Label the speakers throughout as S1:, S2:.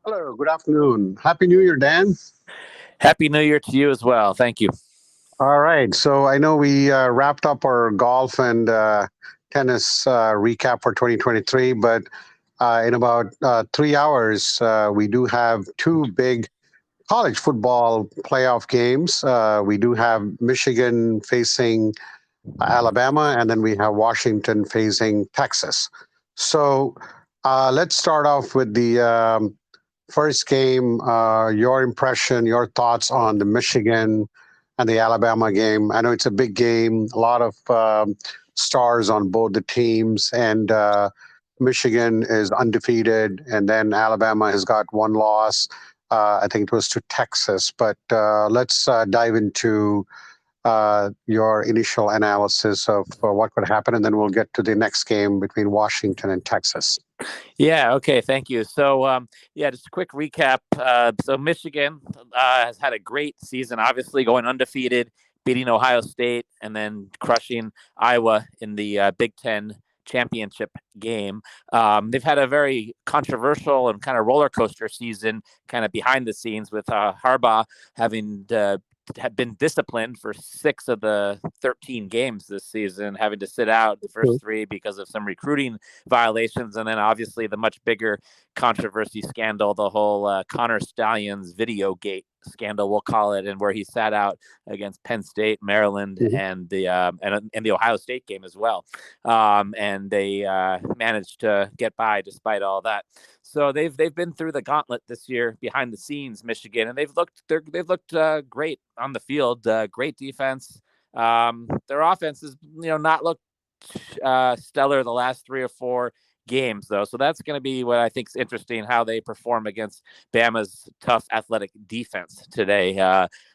S1: Hello, good afternoon. Happy New Year, Dan.
S2: Happy New Year to you as well. Thank you.
S1: All right. So I know we wrapped up our golf and tennis recap for 2023, but in about 3 hours, we do have two big college football playoff games. We do have Michigan facing Alabama, and then we have Washington facing Texas. So let's start off with the first game. Your impression, your thoughts on the Michigan and the Alabama game. I know it's a big game, a lot of stars on both the teams, and Michigan is undefeated, and then Alabama has got one loss. I think it was to Texas. But let's dive into your initial analysis of what could happen, and then we'll get to the next game between Washington and Texas.
S2: Yeah. Okay. Thank you. So, just a quick recap. So Michigan has had a great season. Obviously, going undefeated, beating Ohio State, and then crushing Iowa in the Big Ten championship game. They've had a very controversial and kind of roller coaster season, kind of behind the scenes, with Harbaugh having had been disciplined for 6 of the 13 games this season, having to sit out the first three because of some recruiting violations. And then obviously the much bigger controversy scandal, the whole Connor Stalions video gate scandal, we'll call it, and where he sat out against Penn State, Maryland,
S1: Mhm.
S2: and the Ohio State game as well. And they managed to get by despite all that. So they've been through the gauntlet this year behind the scenes, Michigan, and they've looked great on the field. Great defense. Their offense has not looked stellar the last 3 or 4 games, though. So that's going to be what I think is interesting, how they perform against Bama's tough athletic defense today.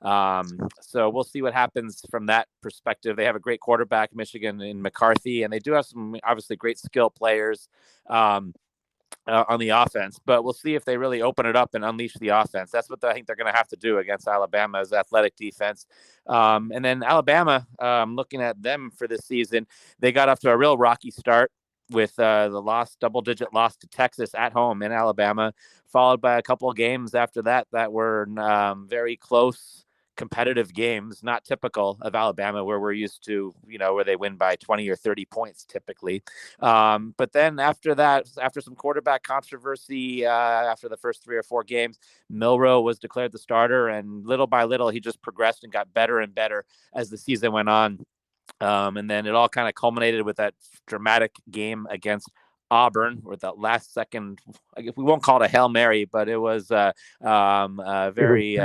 S2: So we'll see what happens from that perspective. They have a great quarterback, Michigan, in McCarthy, and they do have some obviously great skill players. On the offense, but we'll see if they really open it up and unleash the offense. That's what I think they're going to have to do against Alabama's athletic defense. And then Alabama, looking at them for this season, they got off to a real rocky start with the double-digit loss to Texas at home in Alabama, followed by a couple of games after that that were very close, competitive games, not typical of Alabama, where we're used to, where they win by 20 or 30 points typically. But then after that, after some quarterback controversy, after the first 3 or 4 games, Milroe was declared the starter, and little by little, he just progressed and got better and better as the season went on. And then it all kind of culminated with that dramatic game against Auburn, with that last second, we won't call it a Hail Mary, but it was
S1: It was
S2: very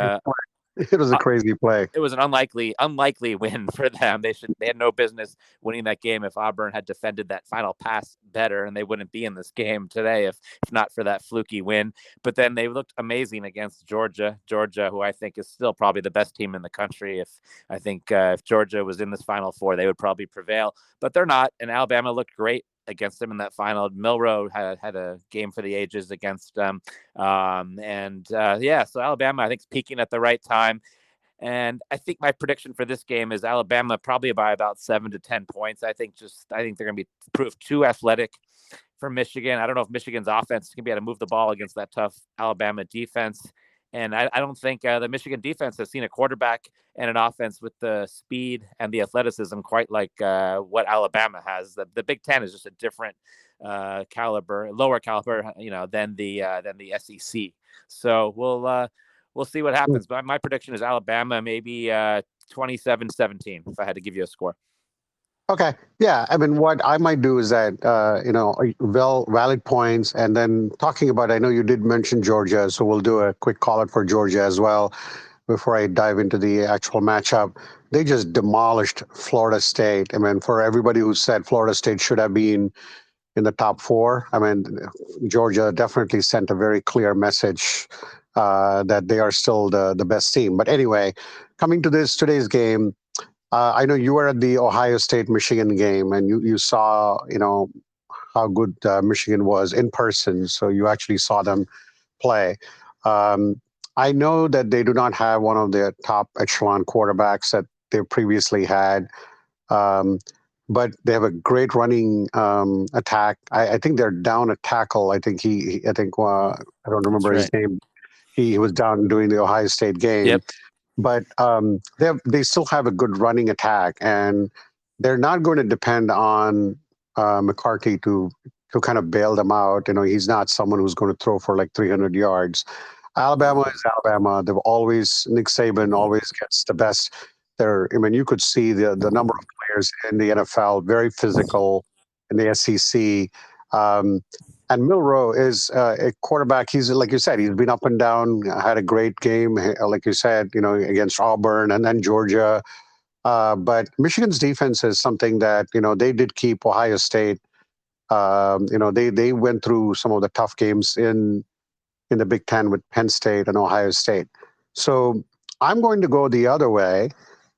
S1: it was a crazy play.
S2: it was an unlikely win for them. They had no business winning that game if Auburn had defended that final pass better, and they wouldn't be in this game today if not for that fluky win. But then they looked amazing against Georgia, who I think is still probably the best team in the country. If Georgia was in this Final Four, they would probably prevail, but they're not. And Alabama looked great against them in that final. Milroe had a game for the ages against them. So Alabama, I think, is peaking at the right time. And I think my prediction for this game is Alabama probably by about 7 to 10 points. I think they're going to be proved too athletic for Michigan. I don't know if Michigan's offense can be able to move the ball against that tough Alabama defense. And I don't think the Michigan defense has seen a quarterback and an offense with the speed and the athleticism quite like what Alabama has. The Big Ten is just a different lower caliber, than the SEC. So we'll see what happens. But my prediction is Alabama maybe 27-17, if I had to give you a score.
S1: Okay. Yeah. I mean, what I might do is that, valid points. And then talking about, I know you did mention Georgia, so we'll do a quick call out for Georgia as well before I dive into the actual matchup. They just demolished Florida State. I mean, for everybody who said Florida State should have been in the top four, I mean, Georgia definitely sent a very clear message that they are still the best team. But anyway, coming to today's game, I know you were at the Ohio State Michigan game, and you saw how good Michigan was in person. So you actually saw them play. Um, I know that they do not have one of the top echelon quarterbacks that they previously had. Um, but they have a great running attack. I think they're down a tackle. I think I think I don't
S2: That's
S1: remember his
S2: right.
S1: name. He was down during the Ohio State game,
S2: Yep.
S1: but they still have a good running attack, and they're not going to depend on McCarthy to kind of bail them out. He's not someone who's going to throw for like 300 yards. Alabama is Alabama. They've always Nick Saban always gets the best. I mean, you could see the number of players in the NFL very physical in the SEC. Um, and Milroe is a quarterback. He's like you said, he's been up and down. Had a great game, like you said, against Auburn and then Georgia. But Michigan's defense is something that they did keep Ohio State. They went through some of the tough games in the Big Ten with Penn State and Ohio State. So I'm going to go the other way.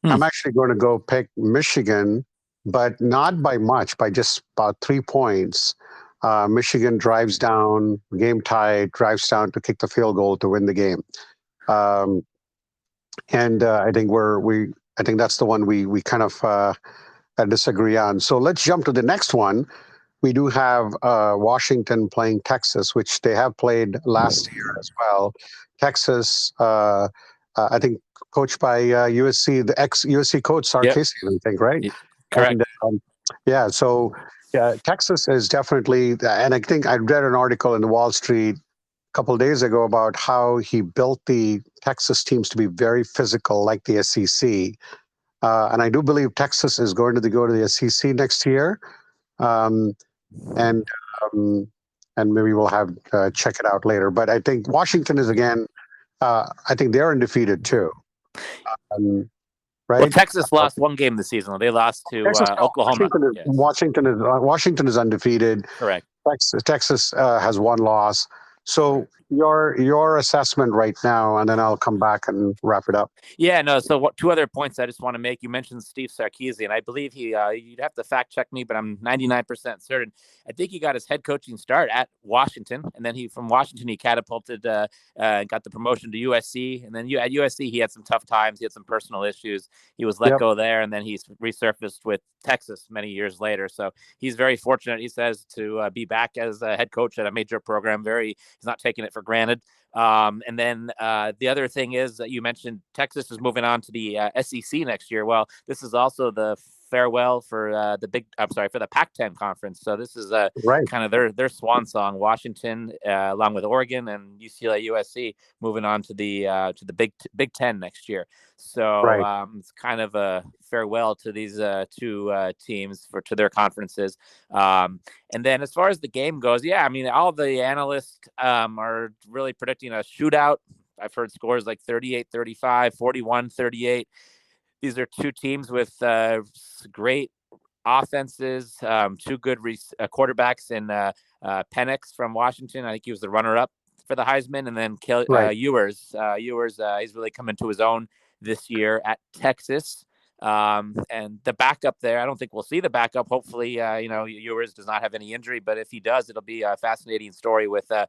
S2: Hmm.
S1: I'm actually going to go pick Michigan, but not by much, by just about 3 points. Michigan drives down, game tied, drives down to kick the field goal to win the game. Um, and I think that's the one we kind of disagree on. So let's jump to the next one. We do have Washington playing Texas, which they have played last year as well. Texas, I think, coached by USC, the ex USC coach
S2: Yep.
S1: Sarkisian, I think, right?
S2: Correct.
S1: And yeah, so yeah, Texas is definitely, and I think I read an article in the Wall Street a couple of days ago about how he built the Texas teams to be very physical, like the SEC. And I do believe Texas is going to go to the SEC next year. Um, and um, and maybe we'll have check it out later. But I think Washington is again. I think they're undefeated too,
S2: Well,
S1: right?
S2: Texas lost one game this season. They lost to
S1: Texas, no,
S2: Oklahoma. Yes.
S1: Washington is undefeated.
S2: Correct.
S1: Texas has one loss. So your assessment right now, and then I'll come back and wrap it up.
S2: Yeah, no. So, two other points I just want to make. You mentioned Steve Sarkisian. I believe you'd have to fact check me, but I'm 99% certain. I think he got his head coaching start at Washington, and then from Washington he catapulted, got the promotion to USC, and then at USC he had some tough times. He had some personal issues. He was let
S1: Yep.
S2: go there, and then he's resurfaced with Texas many years later. So he's very fortunate, he says, to be back as a head coach at a major program. He's not taking it for granted. And then the other thing is that you mentioned Texas is moving on to the SEC next year. Well, this is also the farewell for for the Pac-10 conference. So this is
S1: Right.
S2: kind of their swan song. Washington, along with Oregon and UCLA, USC, moving on to the Big Ten next year. So
S1: Right.
S2: it's kind of a farewell to these two teams to their conferences. And then as far as the game goes, yeah, I mean, all the analysts are really predicting a shootout. I've heard scores like 38-35, 41-38. These are two teams with great offenses, two good quarterbacks in Penix from Washington. I think he was the runner-up for the Heisman. And then
S1: Right.
S2: Ewers. He's really come into his own this year at Texas. And the backup there, I don't think we'll see the backup. Hopefully, Ewers does not have any injury, but if he does, it'll be a fascinating story with the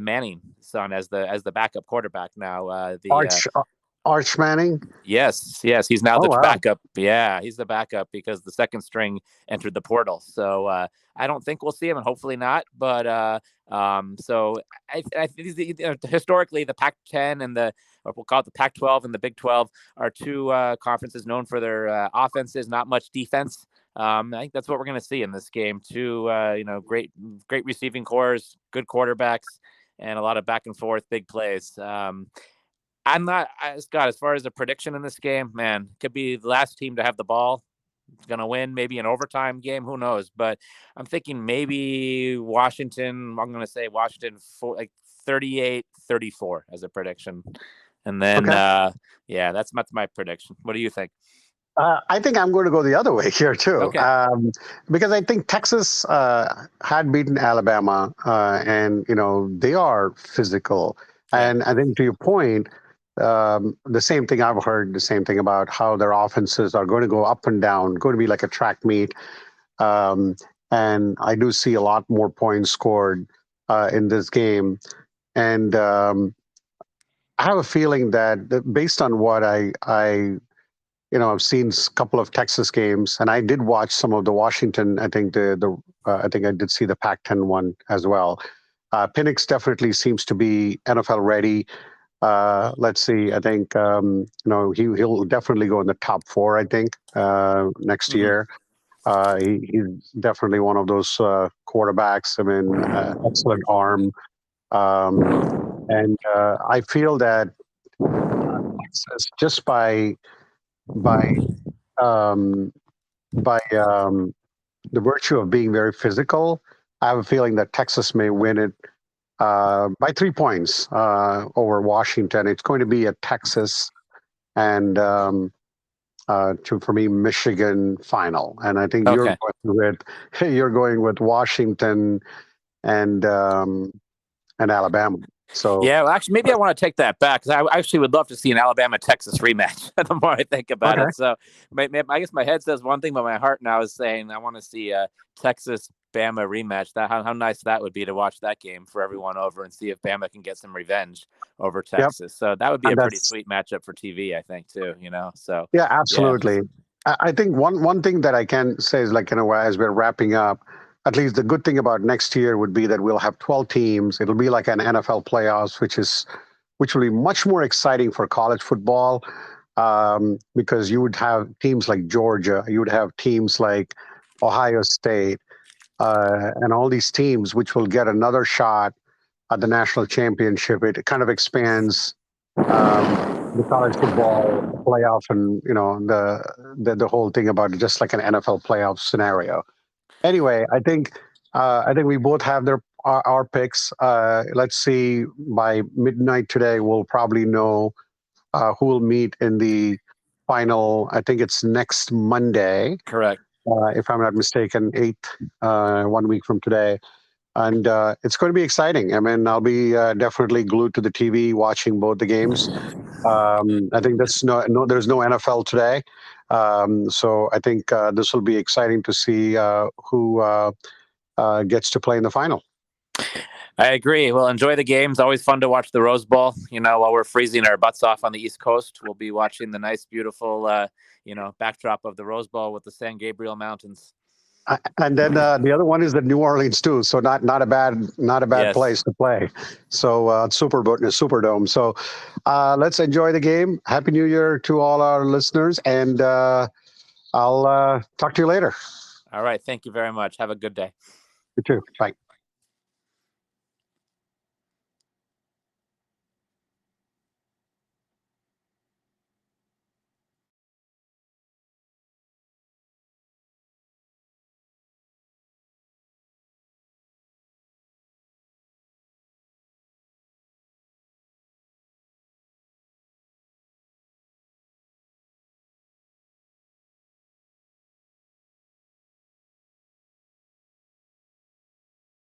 S2: Manning son as the backup quarterback now.
S1: Arch Manning.
S2: Yes, he's now
S1: Oh
S2: the
S1: wow.
S2: backup. Yeah, he's the backup because the second string entered the portal. So I don't think we'll see him, and hopefully not. But so I think historically the Pac-10 and or we'll call it the Pac-12 and the Big 12 are two conferences known for their offenses, not much defense. I think that's what we're going to see in this game. Two, great receiving cores, good quarterbacks, and a lot of back and forth big plays. I'm not, Scott, as far as a prediction in this game, man, could be the last team to have the ball. It's going to win, maybe an overtime game. Who knows? But I'm thinking maybe Washington, I'm going to say Washington 38-34 as a prediction. And then,
S1: Okay.
S2: that's my prediction. What do you think?
S1: I think I'm going to go the other way here too,
S2: Okay.
S1: because I think Texas had beaten Alabama, and they are physical.
S2: Yeah.
S1: And I think to your point, the same thing I've heard, the same thing about how their offenses are going to go up and down, going to be like a track meet. And I do see a lot more points scored in this game, and I have a feeling that based on what I I've seen a couple of Texas games, and I did watch some of the Washington. I think I think I did see the Pac-10 one as well. Penix definitely seems to be NFL ready. Let's see. I think he'll definitely go in the top four. I think next
S2: Mm-hmm.
S1: year. He's definitely one of those quarterbacks. I mean, excellent arm, and I feel that Texas, just by um, by the virtue of being very physical, I have a feeling that Texas may win it by 3 points over Washington. It's going to be a Texas and for me Michigan final, and I think
S2: Okay.
S1: you're going with Washington and Alabama. So
S2: Yeah, well, actually, maybe I want to take that back because I actually would love to see an Alabama-Texas rematch. The more I think about
S1: okay,
S2: it, so I guess my head says one thing, but my heart now is saying I want to see a Texas-Bama rematch. How nice that would be to watch that game for everyone over and see if Bama can get some revenge over
S1: yep,
S2: Texas. So that would be
S1: and
S2: a pretty
S1: that's
S2: sweet matchup for TV, I think, too. So
S1: yeah,
S2: yeah,
S1: absolutely. I think one thing that I can say is, like, as we're wrapping up, at least the good thing about next year would be that we'll have 12 teams. It'll be like an NFL playoffs, which will be much more exciting for college football, because you would have teams like Georgia, you would have teams like Ohio State, and all these teams which will get another shot at the national championship. It kind of expands the college football playoff, and the whole thing about it, just like an NFL playoff scenario. Anyway, I think we both have our picks. Let's see, by midnight today, we'll probably know who will meet in the final. I think it's next Monday,
S2: correct.
S1: if I'm not mistaken, 8th, 1 week from today. And it's going to be exciting. I mean, I'll be definitely glued to the TV watching both the games. I think there's no NFL today. So I think this will be exciting to see who gets to play in the final.
S2: I agree. Well, enjoy the games. Always fun to watch the Rose Bowl. While we're freezing our butts off on the East Coast, we'll be watching the nice, beautiful, backdrop of the Rose Bowl with the San Gabriel Mountains.
S1: And then the other one is the New Orleans too. So not a bad
S2: Yes.
S1: place to play. So Superdome. So let's enjoy the game. Happy New Year to all our listeners, and I'll talk to you later.
S2: All right. Thank you very much. Have a good day.
S1: You too. Bye.